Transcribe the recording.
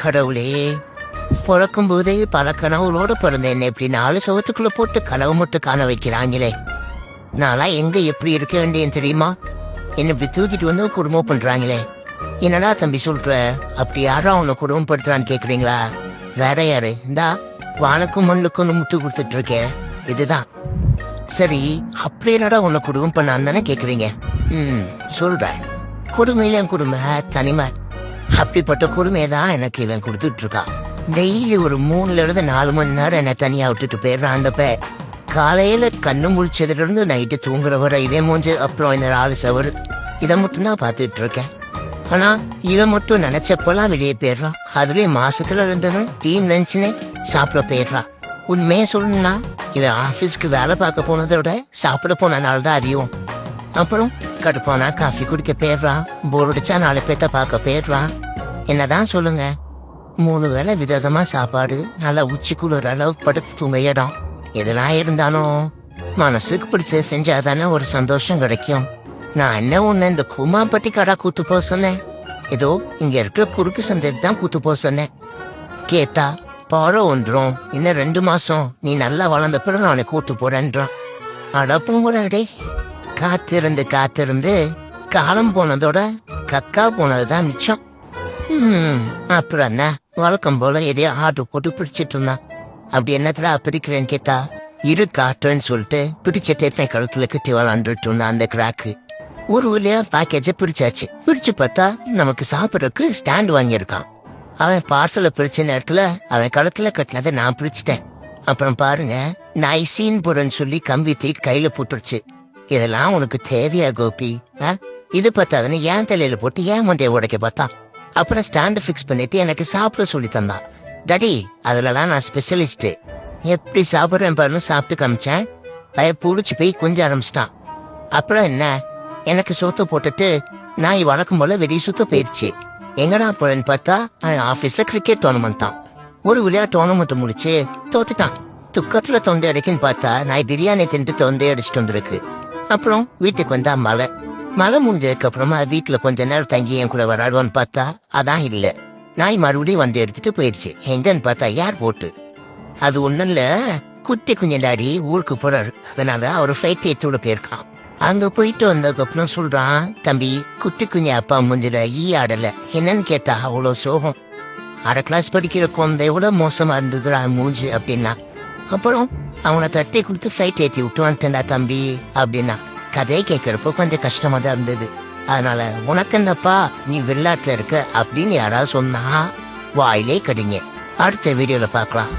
கடவுளே, பிறக்கும் போதே பல கனவுகளோடு பிறந்தேன். இப்படி 4 சவத்துக்குள்ள போட்டு கனவு மட்டும் காண வைக்கிறாங்களே. நான்லாம் எங்க எப்படி இருக்க வேண்டியன்னு தெரியுமா? என்ன இப்படி தூக்கிட்டு வந்து குடும்பம் பண்றாங்களே. என்னடா தம்பி சொல்ற? அப்படி யாரும் அவனை குடும்பப்படுத்துறான்னு கேக்குறீங்களா? வேற யாரு? இந்தா வானுக்கும் மண்ணுக்கும் முத்து கொடுத்துட்டு இருக்கேன். இதுதான் சரி. அப்படி என்னடா உன்னை குடும்பம் பண்ணான்னு தானே கேக்குறீங்க. சொல்றேன். கொடுமையில என் கொடுமை தனிமை. அப்படிப்பட்ட கொடுமையை தான் எனக்கு இவன் கொடுத்துட்டு இருக்கான். டெய்லி ஒரு 3ல இருந்து 4 மணி நேரம் என்னை தனியா விட்டுட்டு போயிடுறான். அந்த காலையில கண்ணு முழிச்சதுல இருந்து நைட்டு தூங்குற வரை இவன் மூஞ்சு, அப்புறம் இந்த 4 சவர் இதை மட்டும் தான் பார்த்துட்டு இருக்கேன். ஆனா இவன் மட்டும் நினைச்சப்பெல்லாம் வெளியே போயிடுறான். அதுலயும் மாசத்துல 2 நாள் தீம் நினைச்சுனே சாப்பிட போயிடுறான். உண்மையே சொல்லணும்னா இவன் ஆபீஸ்க்கு வேலை பார்க்க போனதை விட சாப்பிட போன நாள் தான் அதிகம். அப்புறம் கடுப்பானா காஃபி குடிக்க போயிடுறான். போர் அடிச்சா 4 பேத்த பார்க்க போயிடுறான். என்னதான் சொல்லுங்க, 3 வேளை விதமா சாப்பாடு, நல்லா உச்சி குளிர் அளவு படுத்து தூங்க இடம். இதெல்லாம் இருந்தாலும் மனசுக்கு பிடிச்ச செஞ்சாதானே ஒரு சந்தோஷம் கிடைக்கும். நான் என்ன ஒண்ணு இந்த குமாம்பட்டி கடா கூட்டு போக சொன்னேன். ஏதோ இங்க இருக்கிற குறுக்கு சந்தைக்கு தான் கூட்டு போக சொன்னேன். கேட்டா பாரம் ஒன்றும் இன்னும் 2 மாசம் நீ நல்லா வளர்ந்த பிறகு நான் அவனை கூட்டு போறேன்றான். அடப்புங்கடே, காத்திருந்து காலம் போனதோட கக்கா போனதுதான் மிச்சம். அப்புறம் என்ன, வழக்கம் போல எதையோ ஆர்டர் போட்டு பிடிச்சிட்டு இருந்தான். அப்படி என்னத்துல பிடிக்கிறேன்னு கேட்டா காட்டுன்னு சொல்லிட்டு பிடிச்ச டேப்பை கழுத்துல கட்டி விளாண்டுட்டு இருந்தான். அந்த கிராக்கு ஒரு வழியா பேக்கேஜ பிரிச்சாச்சு. பிரிச்சு பார்த்தா நமக்கு சாப்பிடறதுக்கு ஸ்டாண்ட் வாங்கியிருக்கான். அவன் பார்சலை பிரிச்ச நேரத்துல அவன் கழுத்துல கட்டினதை நான் பிரிச்சுட்டேன். அப்புறம் பாருங்க, நைசின் புறன்னு சொல்லி கம்பி தூக்கி கையில போட்டுருச்சு. இதெல்லாம் உனக்கு தேவையா கோபி? இது பார்த்தாதுன்னு ஏன் தலையில போட்டு ஏன் மண்டைய உடைக்க பார்த்தான். அப்புறம் ஸ்டாண்ட் பிக்ஸ் பண்ணிட்டு எனக்கு சாப்பிட சொல்லி தந்தான். டாடி, அதுலலாம் நான் ஸ்பெஷலிஸ்ட். எப்படி சாப்பிட்றேன் பாருன்னு சாப்பிட்டு காமிச்சேன். புடிச்சு போய் கொஞ்சம் ஆரம்பிச்சிட்டான். அப்புறம் என்ன, எனக்கு சோத்த போட்டுட்டு நாய் வழக்கம் போல வெளியே சுத்த போயிடுச்சு. எங்கடா போறேன்னு பார்த்தா ஆபீஸ்ல கிரிக்கெட் டோர்னமெண்ட் தான். ஒரு விளையாட்டு டோர்னமெண்ட் முடிச்சு தோத்துட்டான். துக்கத்துல தொண்டை அடைக்குன்னு பார்த்தா நாய் பிரியாணி தின்ட்டு தொண்டை அடிச்சுட்டு வந்திருக்கு. அப்புறம் வீட்டுக்கு வந்தா மழை முடிஞ்சதுக்கு அப்புறமா வீட்டுல கொஞ்ச நேரம் தங்கி என் கூட வராடுவான்னு பார்த்தா அதான் இல்ல. நாய் மறுபடியும் வந்து எடுத்துட்டு போயிடுச்சு. எங்கன்னு பார்த்தா ஏர்போர்ட். அது ஒண்ணும் இல்ல, குட்டி குஞ்சண்டாடி ஊருக்கு போறாரு. அதனால அவர் ஃபிளைட் ஏற்றோட போயிருக்கான். அங்க போயிட்டு வந்ததுக்கு அப்புறம் சொல்றான், தம்பி குட்டி குஞ்ச அப்பா மூஞ்சில ஆடல. என்னன்னு கேட்டா அவ்வளவு சோகம். 1/2 கிளாஸ் படிக்கிற குழந்தை விட மோசமா இருந்ததுடா மூஞ்சி அப்படின்னா. அப்புறம் அவனை தட்டி கொடுத்து ஃபிளைட் ஏற்றி விட்டு வந்துட்டா தம்பி அப்படின்னா. கதையை கேட்கறப்போ கொஞ்சம் கஷ்டமா தான் இருந்தது. அதனால உனக்கு என்னப்பா நீ வெளிநாட்டுல இருக்க அப்படின்னு யாராவது சொன்னா வாயிலே கடிங்க. அடுத்த வீடியோல பார்க்கலாம்.